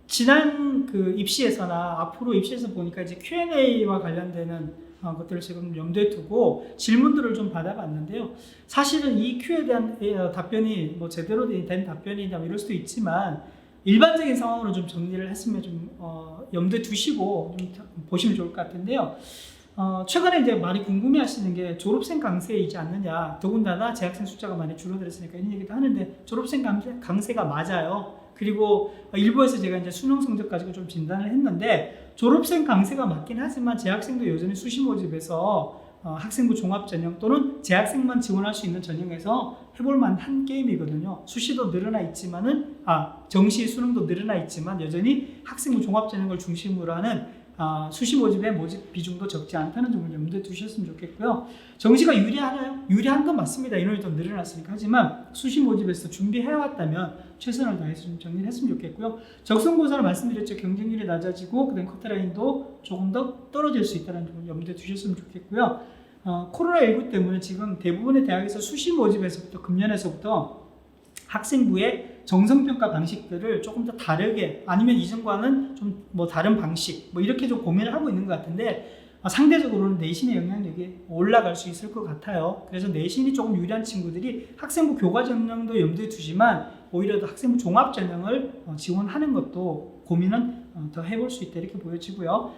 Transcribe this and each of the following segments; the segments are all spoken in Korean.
지난 그 입시에서나 앞으로 입시에서 보니까 이제 Q&A와 관련되는 것들을 지금 염두에 두고 질문들을 좀 받아봤는데요. 사실은 이 Q에 대한 답변이 뭐 제대로 된 답변이냐 이럴 수도 있지만 일반적인 상황으로 좀 정리를 했으면 좀 염두에 두시고 좀 보시면 좋을 것 같은데요. 최근에 이제 많이 궁금해하시는 게 졸업생 강세이지 않느냐. 더군다나 재학생 숫자가 많이 줄어들었으니까 이런 얘기도 하는데 졸업생 강세가 맞아요. 그리고 일부에서 제가 이제 수능 성적 가지고 좀 진단을 했는데 졸업생 강세가 맞긴 하지만 재학생도 여전히 수시 모집에서 학생부 종합전형 또는 재학생만 지원할 수 있는 전형에서 해볼 만한 게임이거든요. 수시도 늘어나 있지만은 정시 수능도 늘어나 있지만 여전히 학생부 종합전형을 중심으로 하는 수시 모집의 모집 비중도 적지 않다는 점을 염두에 두셨으면 좋겠고요. 정시가 유리하나요? 유리한 건 맞습니다. 인원이 더 늘어났으니까. 하지만 수시 모집에서 준비해왔다면 최선을 다해서 좀 정리를 했으면 좋겠고요. 적성고사를 말씀드렸죠. 경쟁률이 낮아지고 그다음 커트라인도 조금 더 떨어질 수 있다는 점을 염두에 두셨으면 좋겠고요. 코로나19 때문에 지금 대부분의 대학에서 수시 모집에서부터 금년에서부터 학생부의 정성평가 방식들을 조금 더 다르게 아니면 이전과는 좀 뭐 다른 방식 뭐 이렇게 좀 고민을 하고 있는 것 같은데 상대적으로는 내신의 영향력이 올라갈 수 있을 것 같아요. 그래서 내신이 조금 유리한 친구들이 학생부 교과 전형도 염두에 두지만 오히려 더 학생부 종합 전형을 지원하는 것도 고민은 더 해볼 수 있다 이렇게 보여지고요.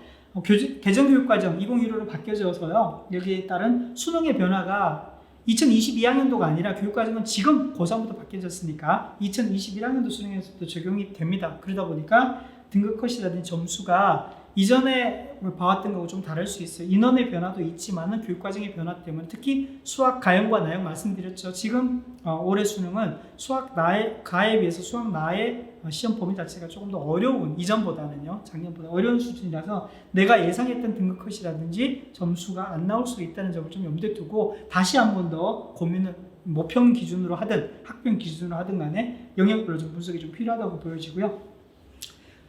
개정교육과정 2015로 바뀌어져서요. 여기에 따른 수능의 변화가 2022학년도가 아니라 교육과정은 지금 고3부터 바뀌어졌으니까 2021학년도 수능에서도 적용이 됩니다. 그러다 보니까 등급 컷이라든지 점수가 이전에 봐왔던 거하고 좀 다를 수 있어요. 인원의 변화도 있지만은 교육과정의 변화 때문에 특히 수학 가형과 나형 말씀드렸죠. 지금 올해 수능은 수학 가에 비해서 수학 나의 시험 범위 자체가 조금 더 어려운 이전보다는요. 작년보다 어려운 수준이라서 내가 예상했던 등급 컷이라든지 점수가 안 나올 수 있다는 점을 좀 염두에 두고 다시 한 번 더 고민을 모평 기준으로 하든 학병 기준으로 하든 간에 영역별로 좀 분석이 좀 필요하다고 보여지고요.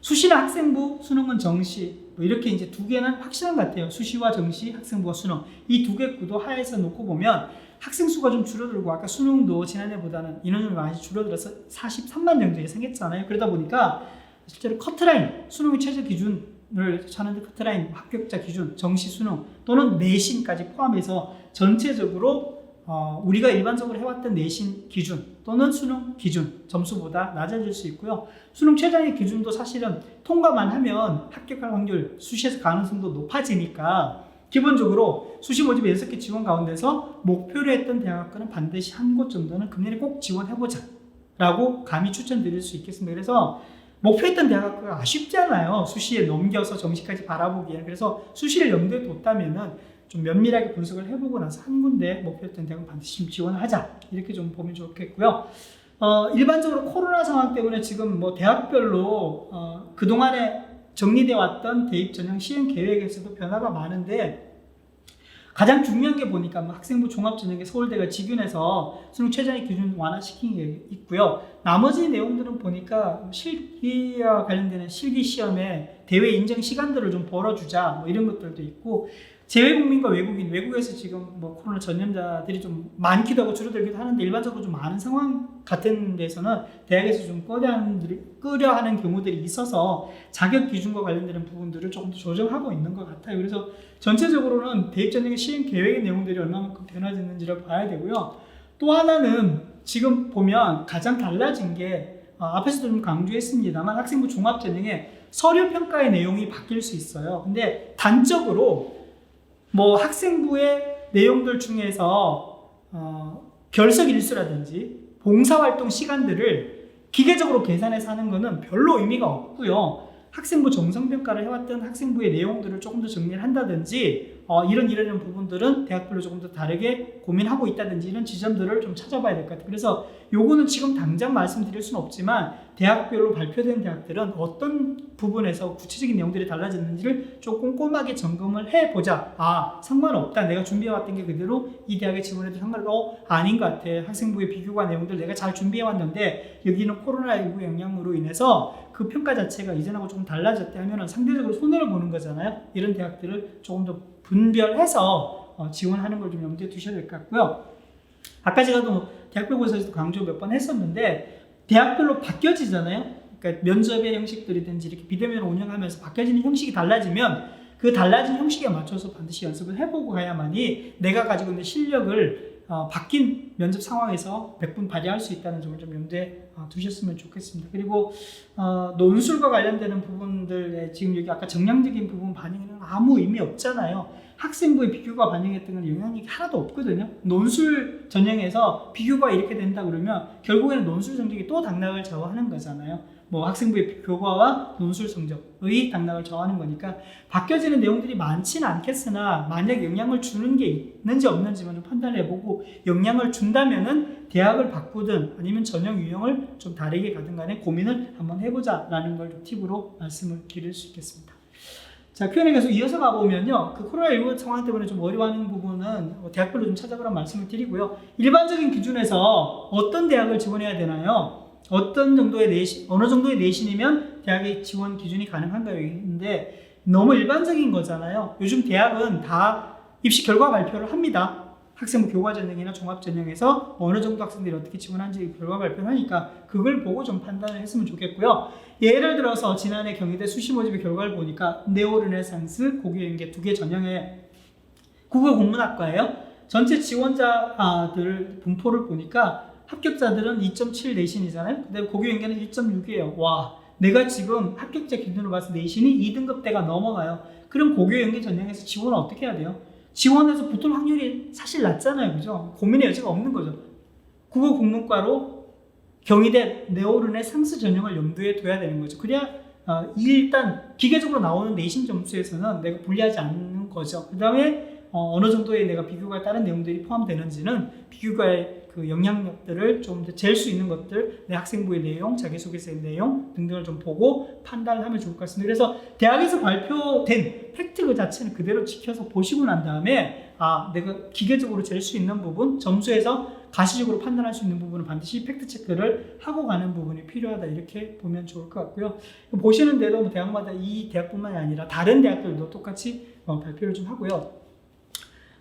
수시는 학생부, 수능은 정시 뭐 이렇게 이제 두 개는 확실한 것 같아요. 수시와 정시, 학생부와 수능 이 두 개 구도 하에서 놓고 보면 학생 수가 좀 줄어들고 아까 수능도 지난해보다는 인원이 많이 줄어들어서 43만 정도 예상했잖아요. 그러다 보니까 실제로 커트라인, 수능의 최저 기준을 찾는데 커트라인, 합격자 기준, 정시 수능 또는 내신까지 포함해서 전체적으로 우리가 일반적으로 해왔던 내신 기준 또는 수능 기준 점수보다 낮아질 수 있고요. 수능 최저의 기준도 사실은 통과만 하면 합격할 확률, 수시에서 가능성도 높아지니까 기본적으로 수시 모집 6개 지원 가운데서 목표로 했던 대학교는 반드시 한 곳 정도는 금년에 꼭 지원해보자 라고 감히 추천드릴 수 있겠습니다. 그래서 목표했던 대학교가 아쉽잖아요. 수시에 넘겨서 정시까지 바라보기에는. 그래서 수시를 염두에 뒀다면은 좀 면밀하게 분석을 해보고 나서 한 군데 목표했던 대학은 반드시 좀 지원을 하자 이렇게 좀 보면 좋겠고요. 일반적으로 코로나 상황 때문에 지금 뭐 대학별로 그동안에 정리되어 왔던 대입 전형 시행 계획에서도 변화가 많은데 가장 중요한 게 보니까 뭐 학생부 종합전형에 서울대가 직윤해서 수능 최저의 기준 완화시킨 게 있고요. 나머지 내용들은 보니까 실기와 관련되는 실기 시험에 대외 인정 시간들을 좀 벌어주자 뭐 이런 것들도 있고 재외국민과 외국인, 외국에서 지금 뭐 코로나 전염자들이 좀 많기도 하고 줄어들기도 하는데 일반적으로 좀 많은 상황 같은 데서는 대학에서 좀 끄려 하는 경우들이 있어서 자격 기준과 관련되는 부분들을 조금 더 조정하고 있는 것 같아요. 그래서 전체적으로는 대입 전형의 시행 계획의 내용들이 얼마만큼 변화됐는지를 봐야 되고요. 또 하나는 지금 보면 가장 달라진 게 앞에서도 좀 강조했습니다만 학생부 종합전형의 서류 평가의 내용이 바뀔 수 있어요. 근데 단적으로 뭐 학생부의 내용들 중에서 결석 일수라든지 봉사활동 시간들을 기계적으로 계산해서 하는 거는 별로 의미가 없고요. 학생부 정성평가를 해왔던 학생부의 내용들을 조금 더 정리를 한다든지 이런 부분들은 대학별로 조금 더 다르게 고민하고 있다든지 이런 지점들을 좀 찾아봐야 될 것 같아요. 그래서 요거는 지금 당장 말씀드릴 수는 없지만 대학별로 발표된 대학들은 어떤 부분에서 구체적인 내용들이 달라졌는지를 좀 꼼꼼하게 점검을 해보자. 상관없다. 내가 준비해왔던 게 그대로 이 대학에 지원해도 아닌 것 같아. 학생부의 비교과 내용들 내가 잘 준비해왔는데 여기는 코로나19 영향으로 인해서 그 평가 자체가 이전하고 조금 달라졌다 하면 상대적으로 손해를 보는 거잖아요. 이런 대학들을 조금 더 분별해서 지원하는 걸 좀 염두에 두셔야 될 것 같고요. 아까 제가 대학별 고사에서도 강조 몇 번 했었는데 대학별로 바뀌어지잖아요. 그러니까 면접의 형식들이든지 이렇게 비대면을 운영하면서 바뀌어지는 형식이 달라지면 그 달라진 형식에 맞춰서 반드시 연습을 해보고 가야만이 내가 가지고 있는 실력을 바뀐 면접 상황에서 100분 발휘할 수 있다는 점을 좀 염두에 두셨으면 좋겠습니다. 그리고 논술과 관련되는 부분들에 지금 여기 아까 정량적인 부분 반영에는 아무 의미 없잖아요. 학생부의 비교가 반영했던 건 영향력이 하나도 없거든요. 논술 전형에서 비교가 이렇게 된다 그러면 결국에는 논술 성적이 또 당락을 좌우하는 거잖아요. 뭐 학생부의 교과와 논술 성적의 당락을 좌우하는 거니까 바뀌어지는 내용들이 많지는 않겠으나 만약 영향을 주는 게 있는지 없는지만 좀 판단해보고 영향을 준다면은 대학을 바꾸든 아니면 전형 유형을 좀 다르게 가든 간에 고민을 한번 해보자라는 걸 좀 팁으로 말씀을 드릴 수 있겠습니다. 자, Q&A 계속 이어서 가보면요. 그 코로나19 상황 때문에 좀 어려워하는 부분은 대학별로 좀 찾아보라는 말씀을 드리고요. 일반적인 기준에서 어떤 대학을 지원해야 되나요? 어떤 정도의 어느 정도의 내신이면 대학의 지원 기준이 가능한가요? 인데 너무 일반적인 거잖아요. 요즘 대학은 다 입시 결과 발표를 합니다. 학생부 교과 전형이나 종합 전형에서 어느 정도 학생들이 어떻게 지원하는지 결과 발표를 하니까 그걸 보고 좀 판단을 했으면 좋겠고요. 예를 들어서 지난해 경희대 수시 모집의 결과를 보니까 네오르네상스, 고교연계 두 개 전형의 국어 국문학과예요. 전체 지원자들 분포를 보니까 합격자들은 2.7 내신이잖아요. 근데 고교연계는 1.6이에요. 와, 내가 지금 합격자 기준으로 봐서 내신이 2등급대가 넘어가요. 그럼 고교연계 전형에서 지원을 어떻게 해야 돼요? 지원해서 붙을 확률이 사실 낮잖아요. 그죠? 고민의 여지가 없는 거죠. 국어 국문과로 경희대 네오르네상스 전형을 염두에 둬야 되는 거죠. 그래야 일단 기계적으로 나오는 내신 점수에서는 내가 불리하지 않는 거죠. 그 다음에 어느 정도의 내가 비교과에 따른 내용들이 포함되는지는 비교과의 그 영향력들을 좀 더 잴 수 있는 것들, 내 학생부의 내용, 자기소개서의 내용 등등을 좀 보고 판단을 하면 좋을 것 같습니다. 그래서 대학에서 발표된 팩트 그 자체는 그대로 지켜서 보시고 난 다음에 내가 기계적으로 잴 수 있는 부분, 점수에서 가시적으로 판단할 수 있는 부분은 반드시 팩트 체크를 하고 가는 부분이 필요하다 이렇게 보면 좋을 것 같고요. 보시는데도 뭐 대학마다 이 대학뿐만이 아니라 다른 대학들도 똑같이 발표를 좀 하고요.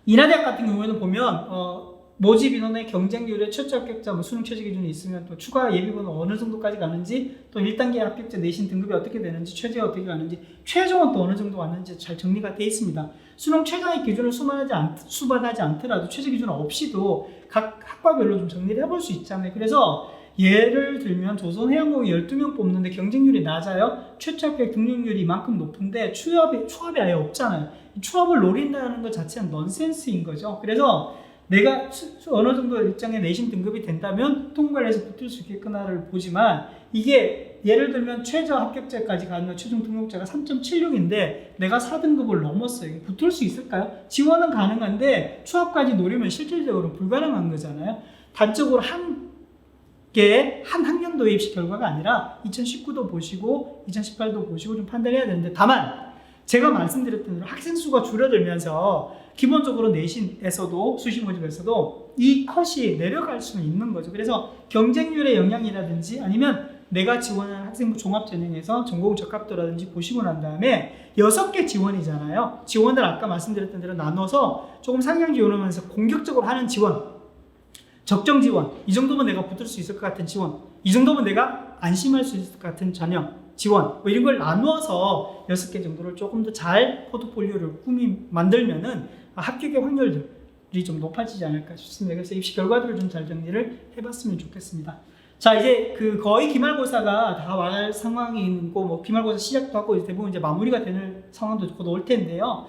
인하대학 같은 경우에는 보면 모집 인원의 경쟁률에 최저 합격자, 수능 최저 기준이 있으면 또 추가 예비군은 어느 정도까지 가는지, 또 1단계 합격자 내신 등급이 어떻게 되는지, 최저가 어떻게 가는지, 최종은 또 어느 정도 왔는지 잘 정리가 되어 있습니다. 수능 최저의 기준을 수반하지 않더라도 최저 기준 없이도 각 학과별로 좀 정리를 해볼 수 있잖아요. 그래서 예를 들면 조선해양공이 12명 뽑는데 경쟁률이 낮아요. 최저 합격 등록률이 이만큼 높은데 추합이 아예 없잖아요. 추합을 노린다는 것 자체는 넌센스인 거죠. 그래서 내가 어느 정도 일정의 내신 등급이 된다면 통과를 해서 붙을 수 있겠구나를 보지만, 이게 예를 들면 최저 합격자까지 가는 최종 등록자가 3.76인데 내가 4등급을 넘었어요. 붙을 수 있을까요? 지원은 가능한데 추합까지 노리면 실질적으로 불가능한 거잖아요. 단적으로 한 학년도의 입시 결과가 아니라 2019도 보시고 2018도 보시고 좀 판단해야 되는데, 다만 제가 말씀드렸던 대로 학생 수가 줄어들면서 기본적으로 내신에서도 수시 모집에서도 이 컷이 내려갈 수는 있는 거죠. 그래서 경쟁률의 영향이라든지 아니면 내가 지원하는 학생부 종합전형에서 전공 적합도라든지 보시고 난 다음에 6개 지원이잖아요. 지원을 아까 말씀드렸던 대로 나눠서 조금 상향 지원하면서 공격적으로 하는 지원, 적정 지원, 이 정도면 내가 붙을 수 있을 것 같은 지원, 이 정도면 내가 안심할 수 있을 것 같은 전형, 지원, 이런 걸 나누어서 6개 정도를 조금 더 잘 포트폴리오를 만들면은 합격의 확률이 좀 높아지지 않을까 싶습니다. 그래서 입시 결과들을 좀 잘 정리를 해봤으면 좋겠습니다. 자, 이제 거의 기말고사가 다 와 상황이고, 뭐 기말고사 시작도 하고 이제 대부분 이제 마무리가 되는 상황도 곧 올 텐데요.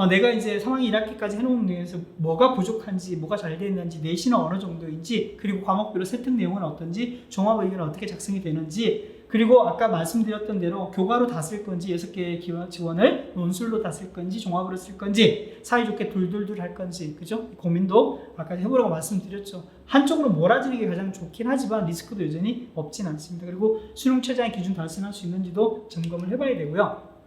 내가 이제 상황 1학기까지 해놓은 중에서 뭐가 부족한지, 뭐가 잘 되어 있는지, 내신은 어느 정도인지, 그리고 과목별로 세특 내용은 어떤지, 종합 의견은 어떻게 작성이 되는지, 그리고 아까 말씀드렸던 대로 교과로 다 쓸 건지, 6개의 지원을 논술로 다 쓸 건지, 종합으로 쓸 건지, 사이좋게 둘둘둘 할 건지, 그죠? 고민도 아까 해보라고 말씀드렸죠. 한쪽으로 몰아지는 게 가장 좋긴 하지만 리스크도 여전히 없진 않습니다. 그리고 수능 최저의 기준 달성할 수 있는지도 점검을 해봐야 되고요.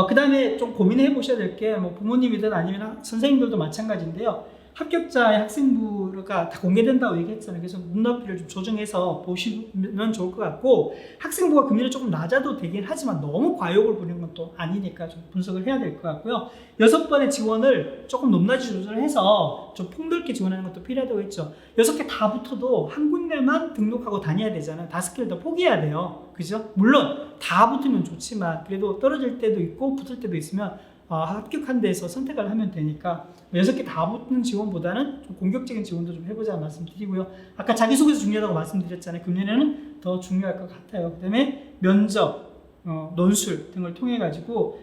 그 다음에 좀 고민해 보셔야 될 게, 뭐 부모님이든 아니면 선생님들도 마찬가지인데요. 합격자의 학생부가 다 공개된다고 얘기했잖아요. 그래서 눈높이를 좀 조정해서 보시면 좋을 것 같고, 학생부가 금리를 조금 낮아도 되긴 하지만 너무 과욕을 부리는 건 또 아니니까 좀 분석을 해야 될 것 같고요. 6번의 지원을 조금 높낮이 조절해서 좀 폭넓게 지원하는 것도 필요하다고 했죠. 6개 다 붙어도 한 군데만 등록하고 다녀야 되잖아요. 5개를 더 포기해야 돼요. 그죠? 물론 다 붙으면 좋지만 그래도 떨어질 때도 있고 붙을 때도 있으면 합격한 데서 선택을 하면 되니까 6개 다 붙는 지원보다는 좀 공격적인 지원도 좀 해보자 말씀드리고요. 아까 자기소개서 중요하다고 말씀드렸잖아요. 금년에는 더 중요할 것 같아요. 그 다음에 면접, 논술 등을 통해 가지고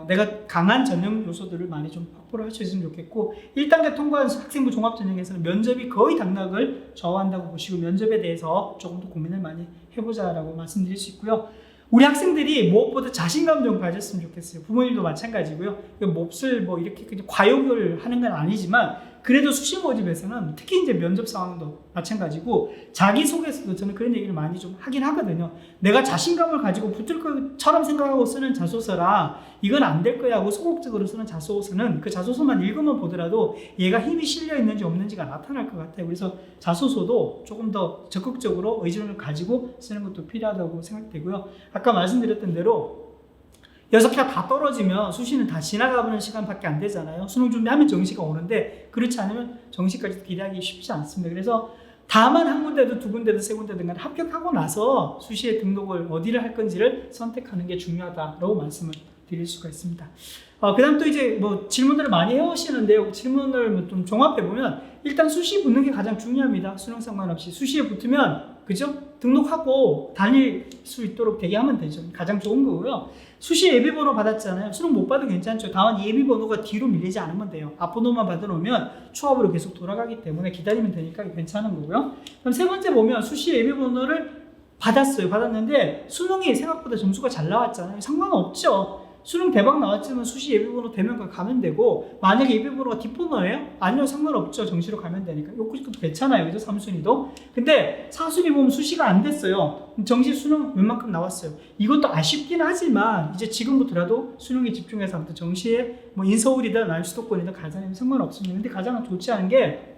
내가 강한 전형 요소들을 많이 좀 확보를 할 수 있으면 좋겠고, 1단계 통과한 학생부 종합전형에서는 면접이 거의 당락을 저하한다고 보시고 면접에 대해서 조금 더 고민을 많이 해보자라고 말씀드릴 수 있고요. 우리 학생들이 무엇보다 자신감 좀 가졌으면 좋겠어요. 부모님도 마찬가지고요. 몹쓸 뭐 이렇게 과욕을 하는 건 아니지만 그래도 수시 모집에서는 특히 이제 면접 상황도 마찬가지고 자기소개서도 저는 그런 얘기를 많이 좀 하긴 하거든요. 내가 자신감을 가지고 붙을 것처럼 생각하고 쓰는 자소서라 이건 안 될 거야 하고 소극적으로 쓰는 자소서는 그 자소서만 읽으면 보더라도 얘가 힘이 실려 있는지 없는지가 나타날 것 같아요. 그래서 자소서도 조금 더 적극적으로 의지를 가지고 쓰는 것도 필요하다고 생각되고요. 아까 말씀드렸던 대로 6개가 다 떨어지면 수시는 다 지나가버리는 시간밖에 안 되잖아요. 수능 준비하면 정시가 오는데 그렇지 않으면 정시까지 기대하기 쉽지 않습니다. 그래서 다만 한 군데든 두 군데든 세 군데든 간에 합격하고 나서 수시에 등록을 어디를 할 건지를 선택하는 게 중요하다라고 말씀을 드릴 수가 있습니다. 그 다음 또 이제 뭐 질문들을 많이 해오시는데요. 질문을 좀 종합해보면 일단 수시 붙는 게 가장 중요합니다. 수능 상관없이 수시에 붙으면 그죠? 등록하고 다닐 수 있도록 되게 하면 되죠. 가장 좋은 거고요. 수시 예비번호 받았잖아요. 수능 못 받아도 괜찮죠. 다만 예비번호가 뒤로 밀리지 않으면 돼요. 앞번호만 받아놓으면 추합으로 계속 돌아가기 때문에 기다리면 되니까 괜찮은 거고요. 그럼 세 번째 보면 수시 예비번호를 받았는데 수능이 생각보다 점수가 잘 나왔잖아요. 상관없죠. 수능 대박 나왔지만 수시 예비번호 되면 가면 되고, 만약에 예비번호가 뒷번호예요? 아니요, 상관없죠. 정시로 가면 되니까. 요것도 괜찮아요. 그죠? 3순위도. 근데 4순위 보면 수시가 안 됐어요. 정시 수능 웬만큼 나왔어요. 이것도 아쉽긴 하지만 이제 지금부터라도 수능에 집중해서 아무튼 정시에 뭐 인서울이든 아니면 수도권이든 가자면 상관없습니다. 근데 가장 좋지 않은 게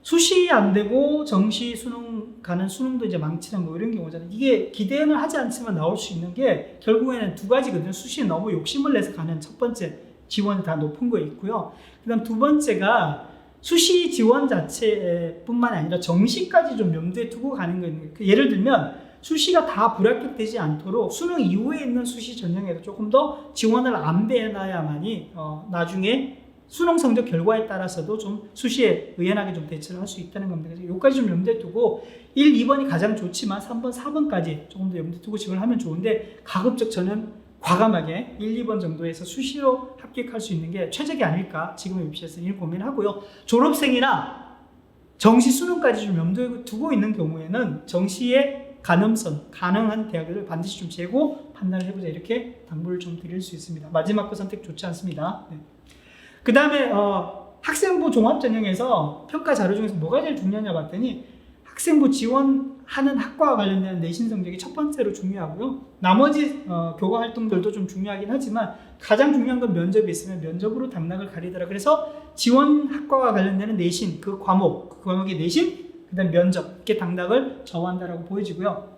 수시 안 되고 정시 수능 가는 수능도 이제 망치는 뭐 이런 경우잖아요. 이게 기대는 하지 않지만 나올 수 있는 게 결국에는 두 가지거든요. 수시에 너무 욕심을 내서 가는 첫 번째 지원이 다 높은 거 있고요. 그 다음 두 번째가 수시 지원 자체뿐만 아니라 정시까지 좀 염두에 두고 가는 거 있는 거예요. 예를 들면 수시가 다 불합격되지 않도록 수능 이후에 있는 수시 전형에도 조금 더 지원을 안배해놔야만이 나중에 수능 성적 결과에 따라서도 좀 수시에 의연하게 좀 대처를 할 수 있다는 겁니다. 그래서 여기까지 좀 염두에 두고 1, 2번이 가장 좋지만 3번, 4번까지 조금 더 염두에 두고 지원을 하면 좋은데 가급적 저는 과감하게 1, 2번 정도에서 수시로 합격할 수 있는 게 최적이 아닐까 지금의 입시에서 이 고민을 하고요. 졸업생이나 정시 수능까지 좀 염두에 두고 있는 경우에는 정시의 가능성, 가능한 대학을 반드시 좀 재고 판단을 해보자 이렇게 당부를 좀 드릴 수 있습니다. 마지막 거 선택 좋지 않습니다. 네. 그 다음에 학생부 종합전형에서 평가 자료 중에서 뭐가 제일 중요하냐 봤더니 학생부 지원하는 학과와 관련된 내신 성적이 첫 번째로 중요하고요. 나머지 교과 활동들도 좀 중요하긴 하지만 가장 중요한 건 면접이 있으면 면접으로 당락을 가리더라. 그래서 지원 학과와 관련되는 내신, 그 과목의 내신, 그 다음 면접 이렇게 당락을 저한다라고 보여지고요.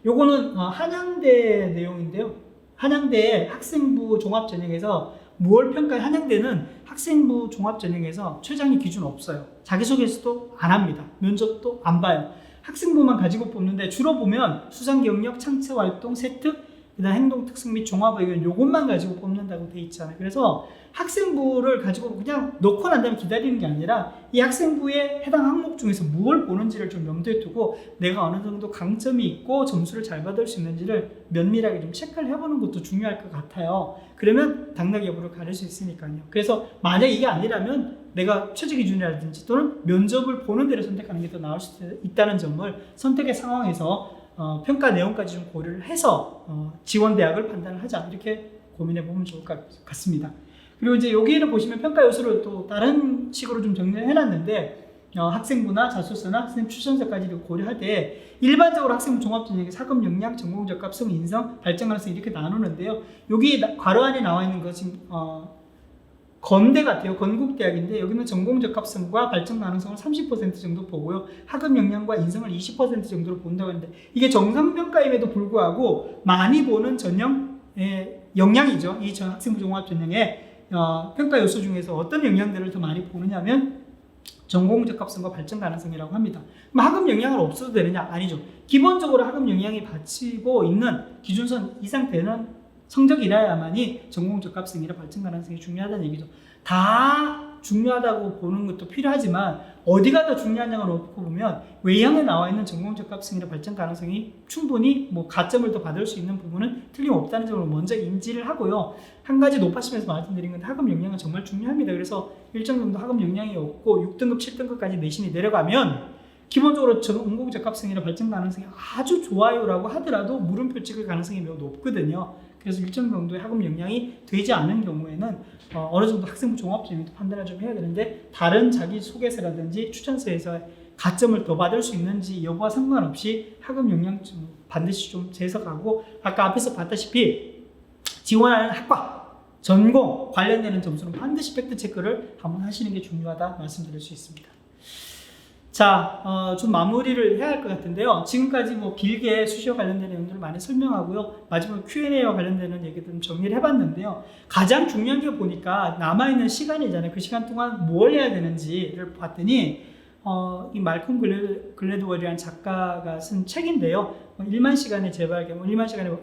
요거는 한양대 내용인데요. 한양대의 학생부 종합전형에서 무월 평가 한양대는 학생부 종합전형에서 최장기 기준 없어요. 자기소개서도 안 합니다. 면접도 안 봐요. 학생부만 가지고 뽑는데 주로 보면 수상경력, 창체활동, 세특, 그다음 행동특성 및 종합의견 요것만 가지고 뽑는다고 돼 있잖아요. 그래서 학생부를 가지고 그냥 놓고 난 다음에 기다리는 게 아니라 이 학생부에 해당 항목 중에서 무엇을 보는지를 좀 염두에 두고 내가 어느 정도 강점이 있고 점수를 잘 받을 수 있는지를 면밀하게 좀 체크를 해보는 것도 중요할 것 같아요. 그러면 당락 여부를 가릴 수 있으니까요. 그래서 만약 이게 아니라면 내가 최저 기준이라든지 또는 면접을 보는 데를 선택하는 게 더 나을 수 있다는 점을 선택의 상황에서 평가 내용까지 좀 고려를 해서 지원 대학을 판단을 하자 이렇게 고민해 보면 좋을 것 같습니다. 그리고 이제 여기를 보시면 평가 요소를 또 다른 식으로 좀 정리를 해놨는데 학생부나 자소서나 학생 추천서까지도 고려할 때 일반적으로 학생부 종합전형에 사급 역량, 전공 적합성, 인성, 발전 가능성 이렇게 나누는데요. 여기 괄호 안에 나와 있는 거 지금 건대 같아요. 건국대학인데 여기는 전공 적합성과 발전 가능성을 30% 정도 보고요. 학업 역량과 인성을 20% 정도로 본다고 하는데 이게 정상평가임에도 불구하고 많이 보는 전형 역량이죠. 이 학생부 종합 전형의 평가 요소 중에서 어떤 역량들을 더 많이 보느냐면 전공 적합성과 발전 가능성이라고 합니다. 그럼 학업 역량은 없어도 되느냐? 아니죠. 기본적으로 학업 역량이 받치고 있는 기준선 이상 되는 성적이라야만이 전공 적합성이나 발전 가능성이 중요하다는 얘기죠. 다 중요하다고 보는 것도 필요하지만 어디가 더 중요하냐고 놓고 보면 외형에 나와 있는 전공 적합성이나 발전 가능성이 충분히 가점을 더 받을 수 있는 부분은 틀림없다는 점을 먼저 인지를 하고요. 한 가지 높아시면서 말씀드린 건데 학업 역량은 정말 중요합니다. 그래서 일정 정도 학업 역량이 없고 6등급, 7등급까지 내신이 내려가면 기본적으로 전공 적합성이나 발전 가능성이 아주 좋아요라고 하더라도 물음표 찍을 가능성이 매우 높거든요. 그래서 일정 정도의 학업 역량이 되지 않은 경우에는 어느 정도 학생부 종합점도 판단을 좀 해야 되는데 다른 자기소개서라든지 추천서에서 가점을 더 받을 수 있는지 여부와 상관없이 학업 역량 좀 반드시 좀 재석하고 아까 앞에서 봤다시피 지원하는 학과, 전공 관련되는 점수는 반드시 팩트 체크를 한번 하시는 게 중요하다 말씀드릴 수 있습니다. 자, 좀 마무리를 해야 할 것 같은데요. 지금까지 길게 수시와 관련된 내용들을 많이 설명하고요. 마지막 Q&A와 관련되는 얘기들은 정리를 해봤는데요. 가장 중요한 게 보니까 남아있는 시간이잖아요. 그 시간 동안 뭘 해야 되는지를 봤더니 이 말콤 글래드웰이라는 작가가 쓴 책인데요. 1만 시간의 재발견, 1만 시간의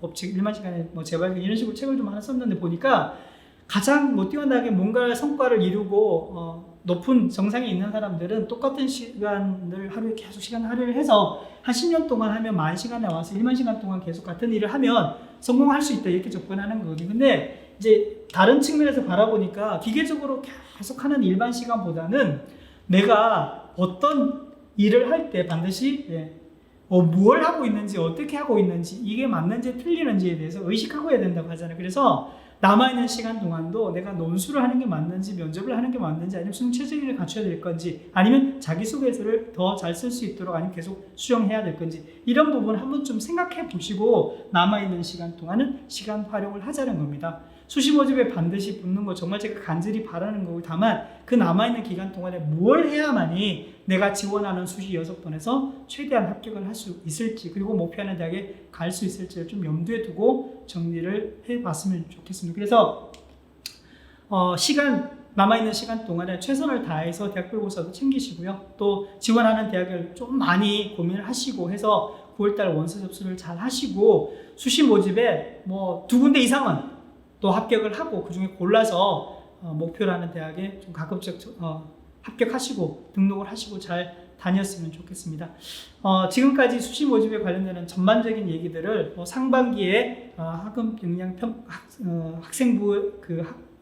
법칙, 1만 시간의 재발견 이런 식으로 책을 좀 하나 썼는데 보니까 가장 뛰어나게 뭔가 성과를 이루고 높은 정상에 있는 사람들은 똑같은 시간을 하루에 계속 시간을 할애를 해서 한 10년 동안 하면 10,000시간에 와서 1만 시간 동안 계속 같은 일을 하면 성공할 수 있다 이렇게 접근하는 거거든요. 근데 이제 다른 측면에서 바라보니까 기계적으로 계속 하는 일반 시간보다는 내가 어떤 일을 할 때 반드시 뭘 하고 있는지 어떻게 하고 있는지 이게 맞는지 틀리는지에 대해서 의식하고 해야 된다고 하잖아요. 그래서 남아있는 시간 동안도 내가 논술을 하는 게 맞는지 면접을 하는 게 맞는지 아니면 수능최저기를 갖춰야 될 건지 아니면 자기소개서를 더 잘 쓸 수 있도록 아니면 계속 수정해야 될 건지 이런 부분 한번 좀 생각해 보시고 남아있는 시간 동안은 시간 활용을 하자는 겁니다. 수시 모집에 반드시 붙는 거 정말 제가 간절히 바라는 거고 다만 그 남아있는 기간 동안에 뭘 해야만이 내가 지원하는 수시 6번에서 최대한 합격을 할 수 있을지 그리고 목표하는 대학에 갈 수 있을지를 좀 염두에 두고 정리를 해봤으면 좋겠습니다. 그래서 남아있는 시간 동안에 최선을 다해서 대학별고사도 챙기시고요. 또 지원하는 대학을 좀 많이 고민을 하시고 해서 9월달 원서 접수를 잘 하시고 수시 모집에 2군데 이상은 또 합격을 하고 그 중에 골라서 목표로 하는 대학에 좀 가급적 합격하시고 등록을 하시고 잘 다녔으면 좋겠습니다. 지금까지 수시 모집에 관련되는 전반적인 얘기들을 상반기에 학업 역량 학생부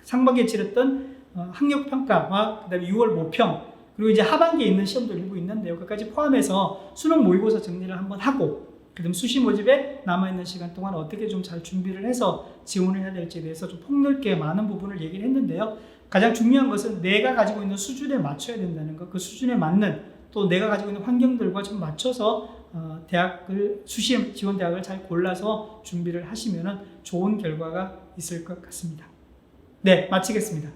상반기에 치렀던 학력 평가와 그다음에 6월 모평 그리고 이제 하반기에 있는 시험도 일부 있는데요. 그까지 포함해서 수능 모의고사 정리를 한번 하고 그다음 수시 모집에 남아있는 시간 동안 어떻게 좀 잘 준비를 해서 지원을 해야 될지에 대해서 좀 폭넓게 많은 부분을 얘기를 했는데요. 가장 중요한 것은 내가 가지고 있는 수준에 맞춰야 된다는 것, 그 수준에 맞는 또 내가 가지고 있는 환경들과 좀 맞춰서 수시 지원 대학을 잘 골라서 준비를 하시면 좋은 결과가 있을 것 같습니다. 네, 마치겠습니다.